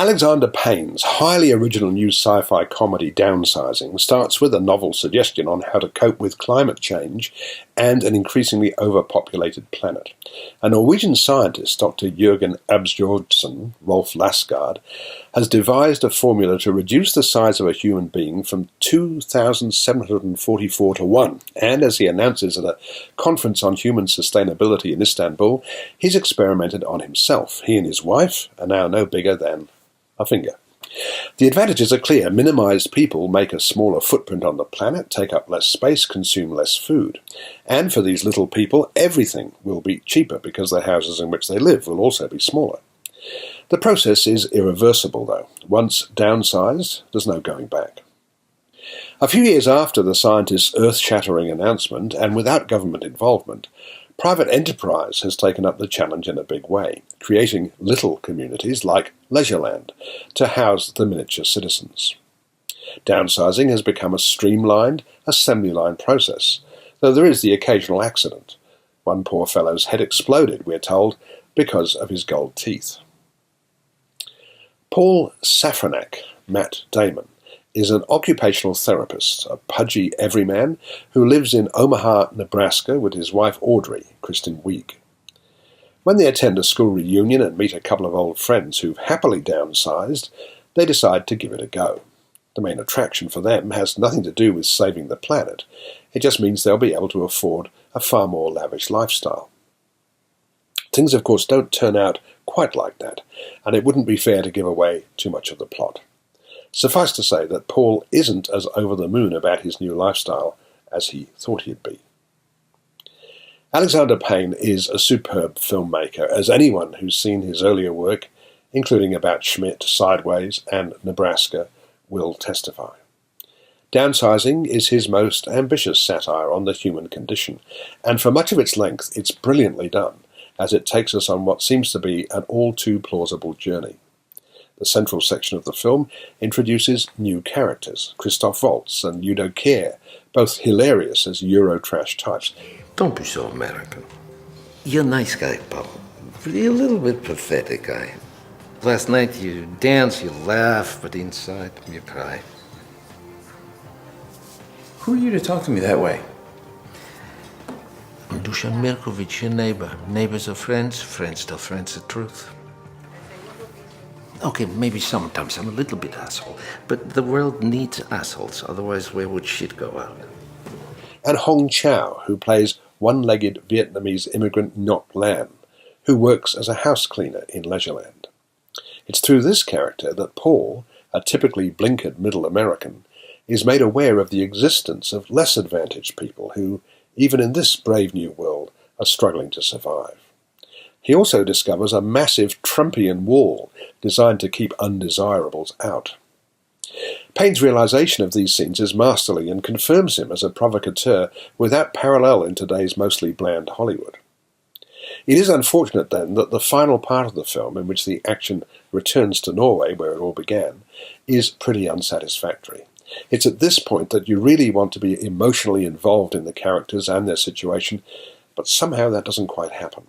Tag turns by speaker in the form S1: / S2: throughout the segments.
S1: Alexander Payne's highly original new sci-fi comedy Downsizing starts with a novel suggestion on how to cope with climate change and an increasingly overpopulated planet. A Norwegian scientist, Dr. Jørgen Absjordsson, Rolf Lassgard, has devised a formula to reduce the size of a human being from 2,744 to 1, and as he announces at a conference on human sustainability in Istanbul, he's experimented on himself. He and his wife are now no bigger than a finger. The advantages are clear. Minimized people make a smaller footprint on the planet, take up less space, consume less food. And for these little people, everything will be cheaper because the houses in which they live will also be smaller. The process is irreversible, though. Once downsized, there's no going back. A few years after the scientist's earth-shattering announcement, and without government involvement, private enterprise has taken up the challenge in a big way, creating little communities like Leisureland to house the miniature citizens. Downsizing has become a streamlined, assembly line process, though there is the occasional accident. One poor fellow's head exploded, we're told, because of his gold teeth. Paul Safranak, Matt Damon, is an occupational therapist, a pudgy everyman who lives in Omaha, Nebraska with his wife Audrey, Kristen Wiig. When they attend a school reunion and meet a couple of old friends who've happily downsized, they decide to give it a go. The main attraction for them has nothing to do with saving the planet. It just means they'll be able to afford a far more lavish lifestyle. Things, of course, don't turn out quite like that, and it wouldn't be fair to give away too much of the plot. Suffice to say that Paul isn't as over the moon about his new lifestyle as he thought he'd be. Alexander Payne is a superb filmmaker, as anyone who's seen his earlier work, including About Schmidt, Sideways, and Nebraska, will testify. Downsizing is his most ambitious satire on the human condition, and for much of its length it's brilliantly done, as it takes us on what seems to be an all-too-plausible journey. The central section of the film introduces new characters, Christoph Waltz and Udo Kier, both hilarious as Eurotrash types.
S2: Don't be so American. You're a nice guy, Paul. You're a little bit pathetic guy. Last night you dance, you laugh, but inside you cry.
S3: Who are you to talk to me that way?
S2: Dusan Mirkovic, your neighbor. Neighbors are friends, friends tell friends the truth. Okay, maybe sometimes I'm a little bit asshole, but the world needs assholes, otherwise where would shit go out?
S1: And Hong Chow, who plays one-legged Vietnamese immigrant Ngoc Lam, who works as a house cleaner in Leisureland. It's through this character that Paul, a typically blinkered middle American, is made aware of the existence of less advantaged people who, even in this brave new world, are struggling to survive. He also discovers a massive Trumpian wall designed to keep undesirables out. Payne's realization of these scenes is masterly and confirms him as a provocateur without parallel in today's mostly bland Hollywood. It is unfortunate, then, that the final part of the film, in which the action returns to Norway, where it all began, is pretty unsatisfactory. It's at this point that you really want to be emotionally involved in the characters and their situation, but somehow that doesn't quite happen.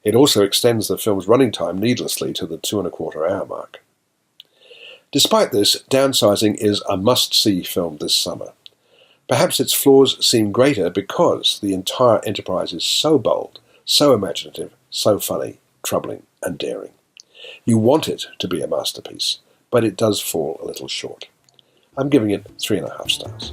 S1: It also extends the film's running time needlessly to the 2.25-hour mark. Despite this, Downsizing is a must-see film this summer. Perhaps its flaws seem greater because the entire enterprise is so bold, so imaginative, so funny, troubling, and daring. You want it to be a masterpiece, but it does fall a little short. I'm giving it 3.5 stars.